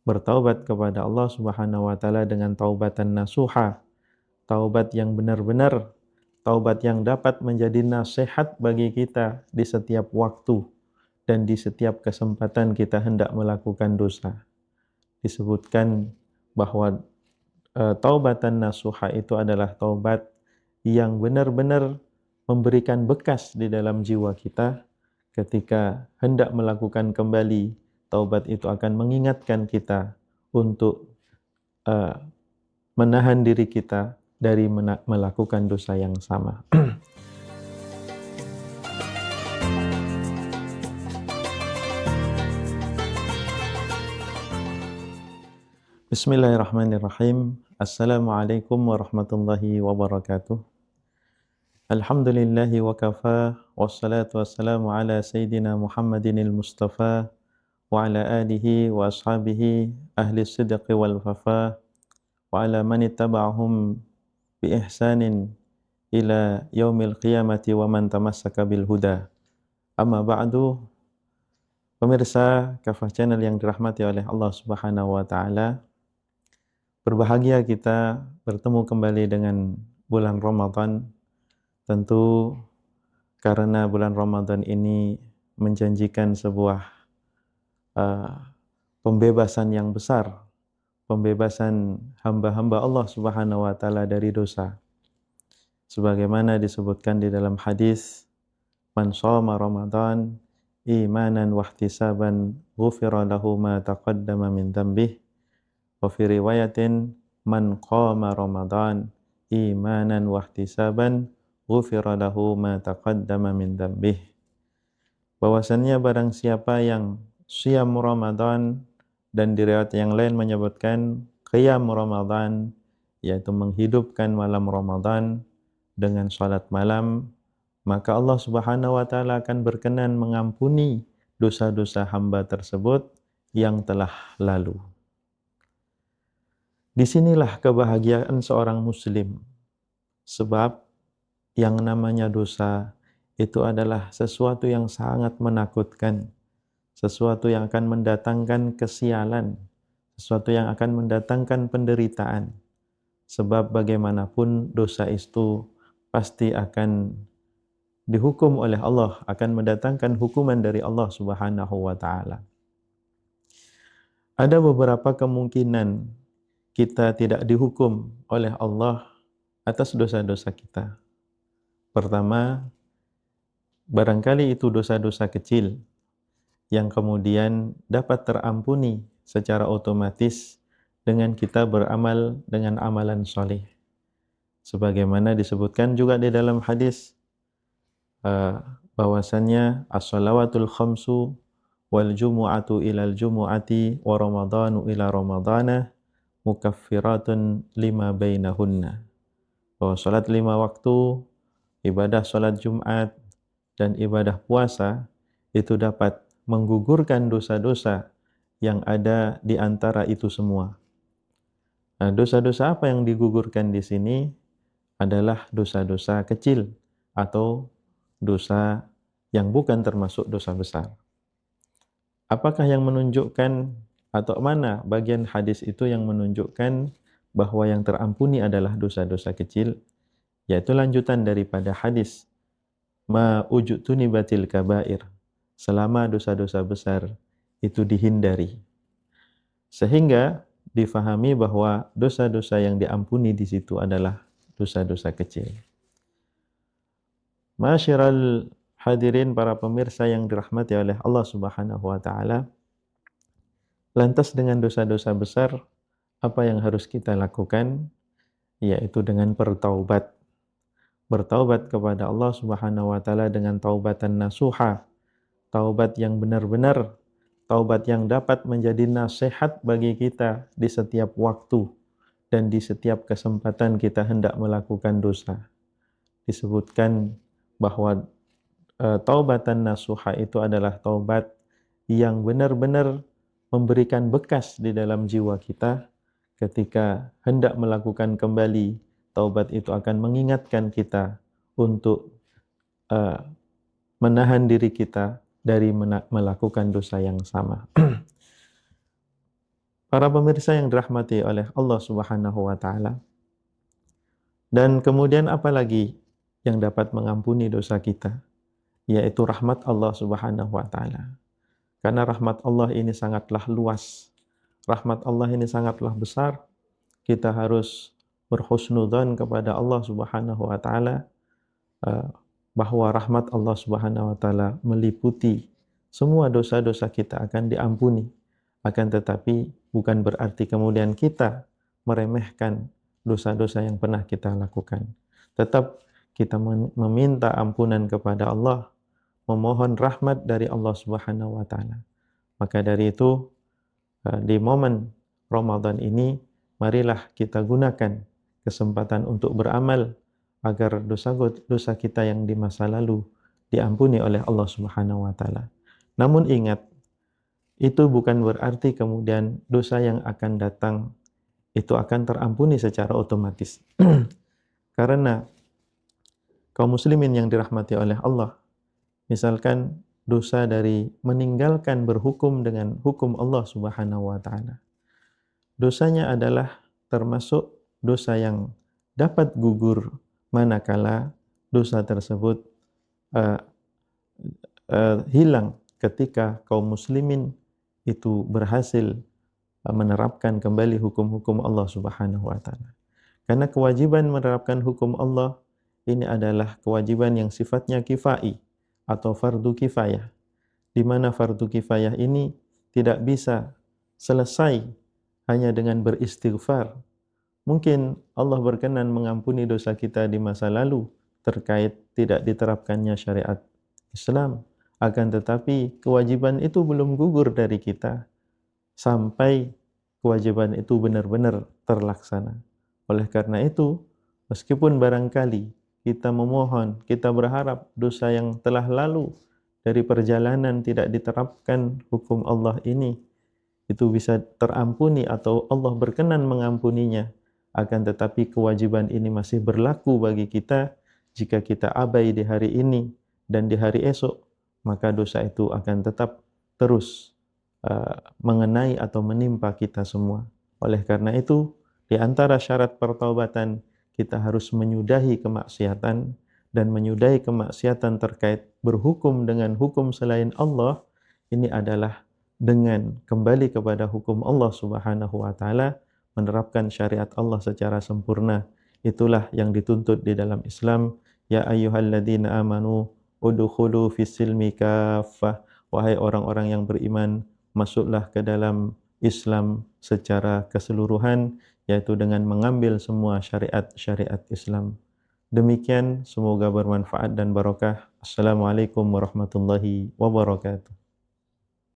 bertaubat kepada Allah Subhanahu wa taala dengan taubatan nasuha, taubat yang benar-benar, taubat yang dapat menjadi nasihat bagi kita di setiap waktu dan di setiap kesempatan kita hendak melakukan dosa. Disebutkan bahwa taubatan nasuha itu adalah taubat yang benar-benar memberikan bekas di dalam jiwa kita. Ketika hendak melakukan kembali, taubat itu akan mengingatkan kita untuk uh, menahan diri kita dari melakukan dosa yang sama. Bismillahirrahmanirrahim. Assalamualaikum warahmatullahi wabarakatuh. Alhamdulillahi wa kafa, wassalatu wassalamu ala sayyidina Muhammadinil Mustafa wa ala alihi wa ashabihi ahli sidqi wal wafa wa ala man ittaba'ahum bi ihsanin ila yaumil qiyamati wa man tamassaka bil huda. Amma ba'du, pemirsa Kafah Channel yang dirahmati oleh Allah Subhanahu wa taala, berbahagia kita bertemu kembali dengan bulan Ramadan. Tentu karena bulan Ramadan ini menjanjikan sebuah pembebasan yang besar, pembebasan hamba-hamba Allah Subhanahu wa taala dari dosa. Sebagaimana disebutkan di dalam hadis, man shoma Ramadan imanan wahtisaban ghufira lahu ma taqaddama min dzambih. Wa fi riwayatin man qama Ramadan imanan wahtisaban ghufira lahu ma taqaddama min dzambih. Bahwasannya barang siapa yang Siyam Ramadan, dan di riwayat yang lain menyebutkan Qiyam Ramadan, yaitu menghidupkan malam Ramadan dengan salat malam, maka Allah Subhanahu wa taala akan berkenan mengampuni dosa-dosa hamba tersebut yang telah lalu. Disinilah kebahagiaan seorang muslim, sebab yang namanya dosa itu adalah sesuatu yang sangat menakutkan, sesuatu yang akan mendatangkan kesialan, sesuatu yang akan mendatangkan penderitaan. Sebab bagaimanapun dosa itu pasti akan dihukum oleh Allah, akan mendatangkan hukuman dari Allah Subhanahu wa taala. Ada beberapa kemungkinan kita tidak dihukum oleh Allah atas dosa-dosa kita. Pertama, barangkali itu dosa-dosa kecil yang kemudian dapat terampuni secara otomatis dengan kita beramal dengan amalan soleh. Sebagaimana disebutkan juga di dalam hadis bahwasannya as-salawatul khamsu wal jumu'atu ilal jumu'ati wa ramadhanu ila ramadhana mukaffiratun lima bainahunna. Bahwa salat 5 waktu, ibadah salat Jumat, dan ibadah puasa itu dapat menggugurkan dosa-dosa yang ada di antara itu semua. Nah, dosa-dosa apa yang digugurkan di sini adalah dosa-dosa kecil atau dosa yang bukan termasuk dosa besar. Apakah yang menunjukkan atau mana bagian hadis itu yang menunjukkan bahwa yang terampuni adalah dosa-dosa kecil? Yaitu lanjutan daripada hadis ma ujutuni batil kabair, selama dosa-dosa besar itu dihindari. Sehingga difahami bahwa dosa-dosa yang diampuni di situ adalah dosa-dosa kecil. Masyiral hadirin, para pemirsa yang dirahmati oleh Allah Subhanahu wa taala, lantas dengan dosa-dosa besar apa yang harus kita lakukan? Yaitu dengan bertaubat. Bertaubat kepada Allah Subhanahu wa taala dengan taubatan nasuha, taubat yang benar-benar, taubat yang dapat menjadi nasihat bagi kita di setiap waktu dan di setiap kesempatan kita hendak melakukan dosa. Disebutkan bahwa taubatan nasuha itu adalah taubat yang benar-benar memberikan bekas di dalam jiwa kita. Ketika hendak melakukan kembali, taubat itu akan mengingatkan kita untuk menahan diri kita dari melakukan dosa yang sama. Para pemirsa yang dirahmati oleh Allah Subhanahu wa taala. Dan kemudian apalagi yang dapat mengampuni dosa kita? Yaitu rahmat Allah Subhanahu wa taala. Karena rahmat Allah ini sangatlah luas. Rahmat Allah ini sangatlah besar. Kita harus berhusnudzan kepada Allah Subhanahu wa taala bahwa rahmat Allah Subhanahu wa taala meliputi semua dosa-dosa kita akan diampuni. Akan tetapi bukan berarti kemudian kita meremehkan dosa-dosa yang pernah kita lakukan. Tetap kita meminta ampunan kepada Allah, memohon rahmat dari Allah Subhanahu wa taala. Maka dari itu di momen Ramadan ini marilah kita gunakan kesempatan untuk beramal agar dosa-dosa kita yang di masa lalu diampuni oleh Allah Subhanahu wa taala. Namun ingat, itu bukan berarti kemudian dosa yang akan datang itu akan terampuni secara otomatis. Karena kaum muslimin yang dirahmati oleh Allah, misalkan dosa dari meninggalkan berhukum dengan hukum Allah Subhanahu wa taala. Dosanya adalah termasuk dosa yang dapat gugur manakala dosa tersebut hilang ketika kaum muslimin itu berhasil menerapkan kembali hukum-hukum Allah Subhanahu wa taala. Karena kewajiban menerapkan hukum Allah ini adalah kewajiban yang sifatnya kifai atau fardu kifayah, di mana fardu kifayah ini tidak bisa selesai hanya dengan beristighfar. Mungkin Allah berkenan mengampuni dosa kita di masa lalu terkait tidak diterapkannya syariat Islam. Akan tetapi kewajiban itu belum gugur dari kita sampai kewajiban itu benar-benar terlaksana. Oleh karena itu, meskipun barangkali kita memohon, kita berharap dosa yang telah lalu dari perjalanan tidak diterapkan hukum Allah ini, itu bisa terampuni atau Allah berkenan mengampuninya. Akan tetapi kewajiban ini masih berlaku bagi kita. Jika kita abai di hari ini dan di hari esok, maka dosa itu akan tetap terus mengenai atau menimpa kita semua. Oleh karena itu, di antara syarat pertaubatan, kita harus menyudahi kemaksiatan, dan menyudahi kemaksiatan terkait berhukum dengan hukum selain Allah, ini adalah dengan kembali kepada hukum Allah Subhanahu wa taala, menerapkan syariat Allah secara sempurna. Itulah yang dituntut di dalam Islam. Ya ayyuhalladzina amanu udkhulu fis-silmi kaffah. Wahai orang-orang yang beriman, masuklah ke dalam Islam secara keseluruhan, yaitu dengan mengambil semua syariat-syariat Islam. Demikian, semoga bermanfaat dan barokah. Assalamualaikum warahmatullahi wabarakatuh.